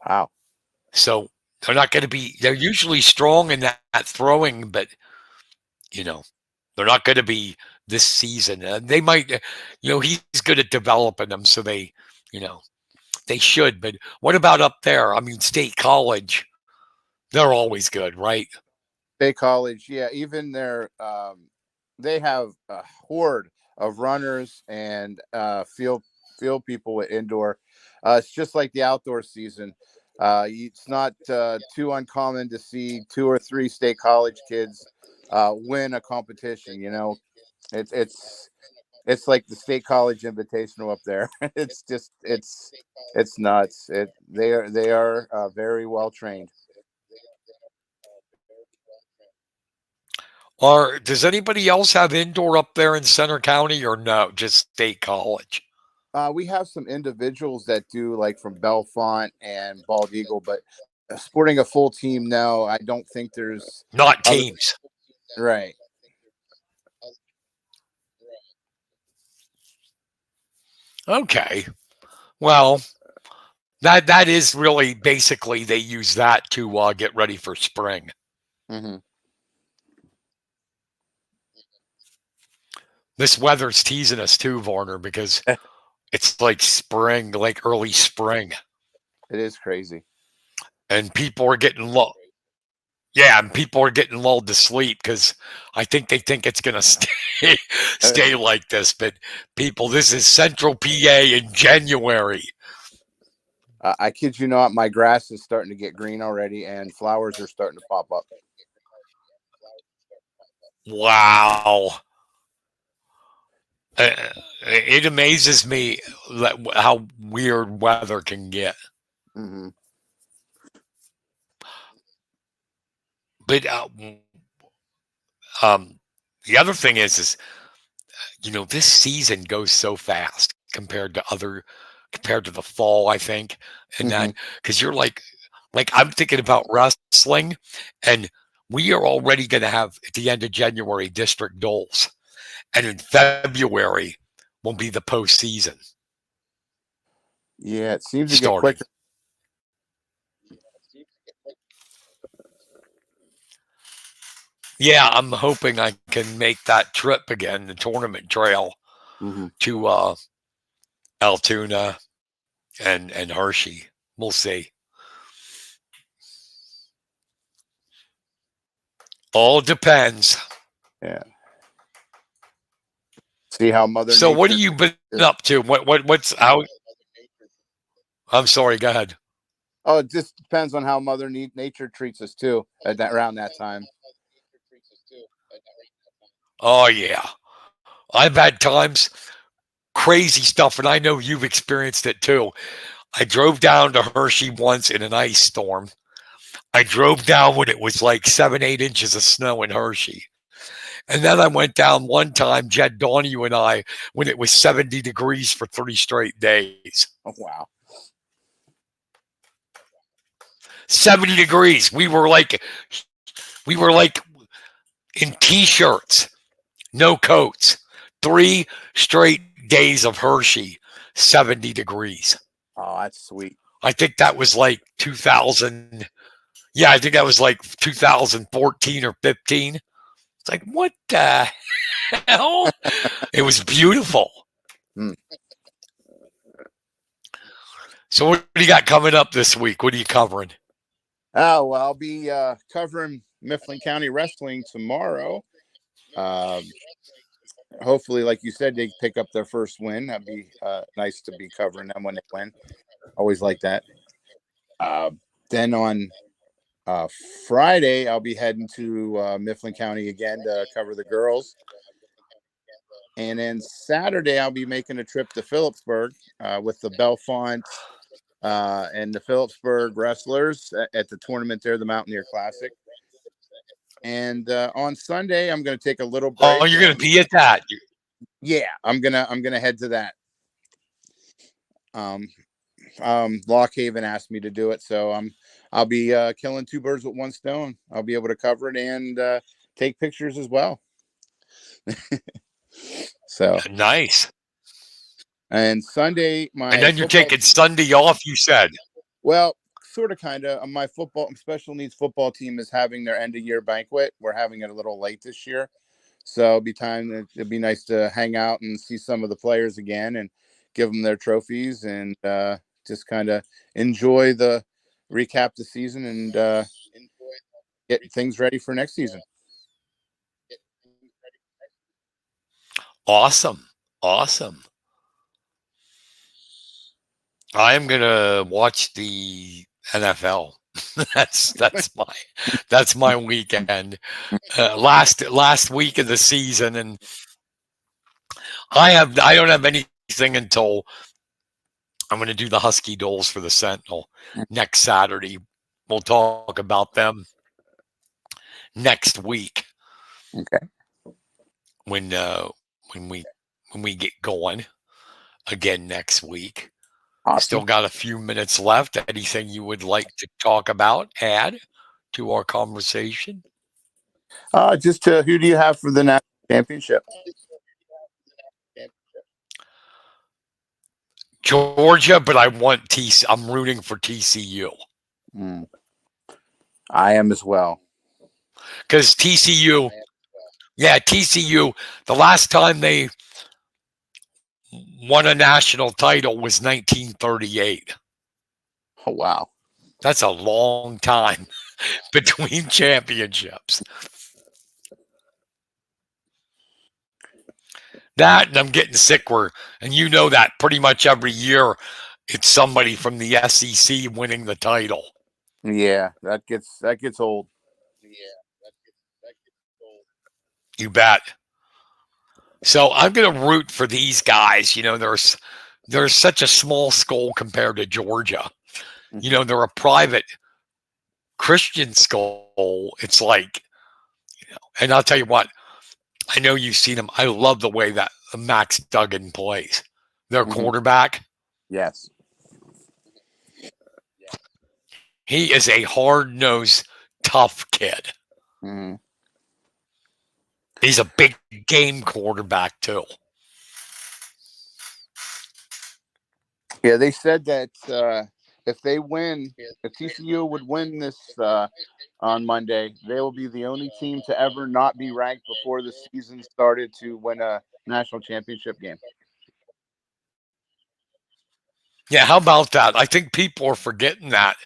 Wow. So they're not going to be, they're usually strong in that throwing, but, they're not going to be this season. They might, he's good at developing them. So they should. But what about up there? I mean, State College, they're always good, right? State College, yeah. Even they have a horde of runners and field people at indoor. It's just like the outdoor season. It's not too uncommon to see 2 or 3 State College kids win a competition. It's like the State College Invitational up there. It's nuts. They are very well trained. Or does anybody else have indoor up there in Center County, or no, just State College? We have some individuals that do, like from Bellefonte and Bald Eagle, but sporting a full team, no, I don't think there's Not other. teams. Right. Okay. Well, that is really basically they use that to get ready for spring. Mm-hmm. This weather's teasing us too, Varner, because it's like spring, like early spring, It is crazy. and people are getting low. Yeah, and people are getting lulled to sleep because I think they think it's gonna stay like this. But people, this is Central PA in January. I kid you not, my grass is starting to get green already, and flowers are starting to pop up. Wow. It amazes me how weird weather can get. Mm-hmm. But the other thing is this season goes so fast compared to the fall, I think, and Mm-hmm. that because you're like I'm thinking about wrestling, and we are already going to have at the end of January district duels, and in February will be the postseason. Yeah, it seems to get starting. quicker. Yeah, I'm hoping I can make that trip again, the tournament trail Mm-hmm. to Altoona and Hershey. We'll see. All depends. Yeah. See how Mother So Nature. what have you been up to? What's out? I'm sorry. Go ahead. Oh, it just depends on how Mother Nature treats us too around that time. Oh yeah, I've had times crazy stuff, and I know you've experienced it too. I drove down to Hershey once in an ice storm. I drove down when it was like 7, 8 inches of snow in Hershey. And then I went down one time, Jed Donahue and I, when it was 70 degrees for 3 straight days. Oh, wow. 70 degrees. We were like in t-shirts, no coats. 3 straight days of Hershey, 70 degrees. Oh, that's sweet. I think that was like 2000. Yeah, I think that was like 2014 or 15. It's like, what the hell? It was beautiful. Hmm. So what do you got coming up this week? What are you covering? Oh, well, I'll be covering Mifflin County Wrestling tomorrow. Hopefully, like you said, they pick up their first win. That'd be nice to be covering them when they win. Always like that. Then on Friday, I'll be heading to Mifflin County again to cover the girls. And then Saturday, I'll be making a trip to Phillipsburg with the Bellefonte and the Phillipsburg Wrestlers at the tournament there, the Mountaineer Classic. And on Sunday, I'm going to take a little break. Oh, you're going to be at that? Yeah, I'm gonna head to that. Lock Haven asked me to do it, so I'll be killing two birds with one stone. I'll be able to cover it and take pictures as well. So nice. And Sunday, and then you're taking Sunday off, you said. Well, sort of, kind of. My football special needs football team is having their end of year banquet. We're having it a little late this year, so it'd be nice to hang out and see some of the players again and give them their trophies and just kind of recap the season and get things ready for next season. Awesome. I am gonna watch the NFL. that's my weekend. Last week of the season, and I don't have anything until I'm going to do the Husky Dolls for the Sentinel next Saturday. We'll talk about them next week. Okay. When we get going again next week. Awesome. Still got a few minutes left. Anything you would like to talk about, add to our conversation? Just who do you have for the national championship? Georgia, but I'm rooting for TCU. I am as well. Because TCU, the last time they won a national title was 1938. Oh, wow. That's a long time between championships. That, and I'm getting sick and you know that pretty much every year it's somebody from the SEC winning the title. Yeah, that gets old. You bet. So I'm going to root for these guys. You know, there's such a small school compared to Georgia. You know, they're a private Christian school. It's like, and I'll tell you what, I know you've seen him. I love the way that Max Duggan plays. Their quarterback. Yes. He is a hard-nosed, tough kid. Mm-hmm. He's a big game quarterback, too. Yeah, they said that if TCU would win this on Monday, they will be the only team to ever not be ranked before the season started to win a national championship game. Yeah, how about that? I think people are forgetting that.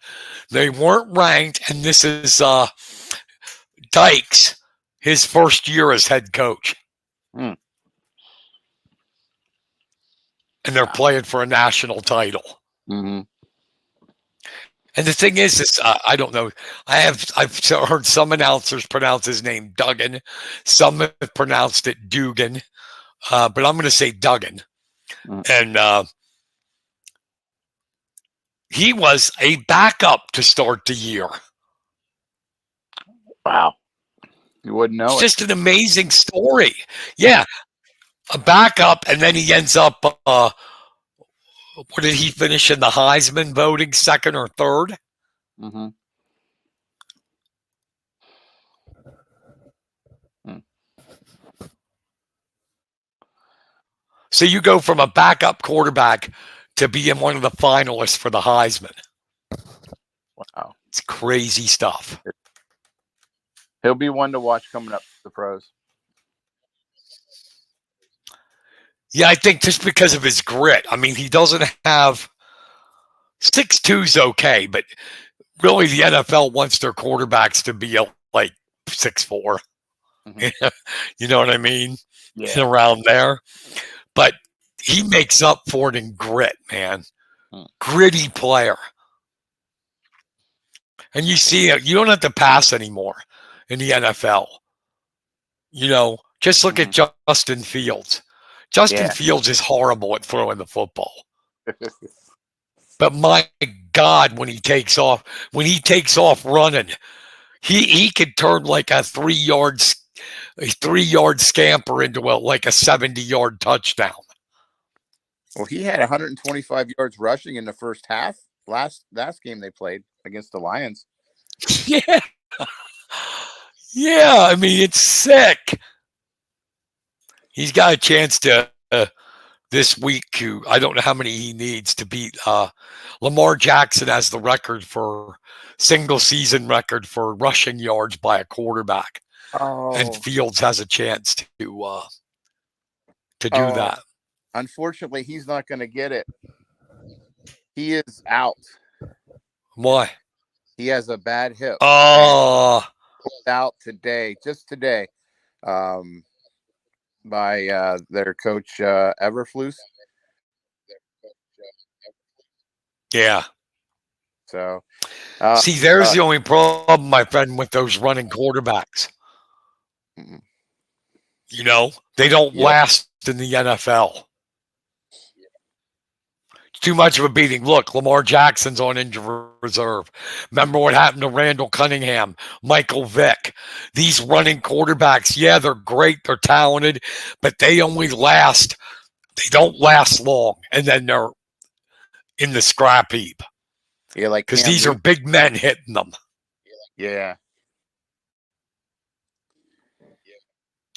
They weren't ranked, and this is Dykes, his first year as head coach. And they're playing for a national title. Mm-hmm. And the thing is, I don't know. I've heard some announcers pronounce his name Duggan. Some have pronounced it Dugan. But I'm going to say Duggan. And he was a backup to start the year. Wow. You wouldn't know. It's just an amazing story. Yeah. A backup, and then he ends up, what did he finish in the Heisman voting, second or third? Mm-hmm. So you go from a backup quarterback to being one of the finalists for the Heisman. Wow. It's crazy stuff. He'll be one to watch coming up to the pros. Yeah, I think just because of his grit. I mean, he doesn't have 6'2's okay, but really the NFL wants their quarterbacks to be like 6'4". Mm-hmm. You know what I mean? Yeah. Around there. But he makes up for it in grit, man. Gritty player. And you see it, you don't have to pass anymore in the NFL. You know, just look at Justin Fields. Justin Fields is horrible at throwing the football. But my God, when he takes off running, he could turn like a 3 yard scamper into like a 70-yard touchdown. Well, he had 125 yards rushing in the first half last game they played against the Lions. Yeah. Yeah, I mean, it's sick. He's got a chance to this week to, I don't know how many he needs to beat. Lamar Jackson has the single season record for rushing yards by a quarterback. And Fields has a chance to do that. Unfortunately, he's not going to get it. He is out. Why? He has a bad hip. Oh. Out today, just today, by their coach Eberflus. Yeah. So, see, there's the only problem, my friend, with those running quarterbacks. You know, they don't last in the NFL. Too much of a beating. Look, Lamar Jackson's on injury reserve. Remember what happened to Randall Cunningham, Michael Vick. These running quarterbacks, yeah, they're great, they're talented, but they don't last long, and then they're in the scrap heap. Yeah, like because these are big men hitting them. Yeah.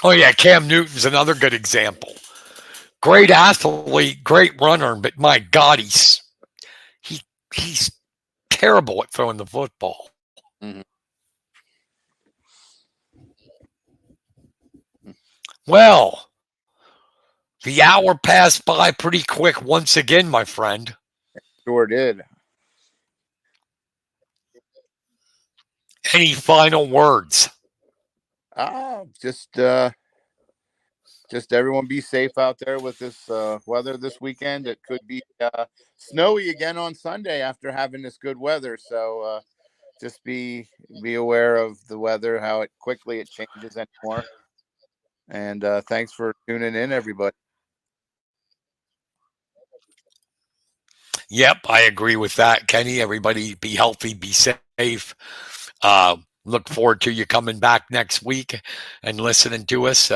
Oh yeah, Cam Newton's another good example. Great athlete, great runner, but my God, he's terrible at throwing the football. Mm-hmm. Well, the hour passed by pretty quick once again, my friend. Sure did. Any final words? Just everyone be safe out there with this weather this weekend. It could be snowy again on Sunday after having this good weather. So just be aware of the weather, how it quickly changes anymore. And thanks for tuning in, everybody. Yep, I agree with that, Kenny. Everybody be healthy, be safe. Look forward to you coming back next week and listening to us.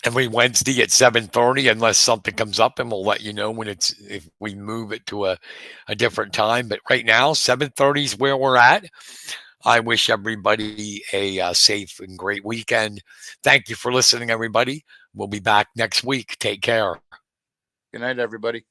Every Wednesday at 7:30, unless something comes up, and we'll let you know if we move it to a different time. But right now, 7:30 is where we're at. I wish everybody a safe and great weekend. Thank you for listening, everybody. We'll be back next week. Take care. Good night, everybody.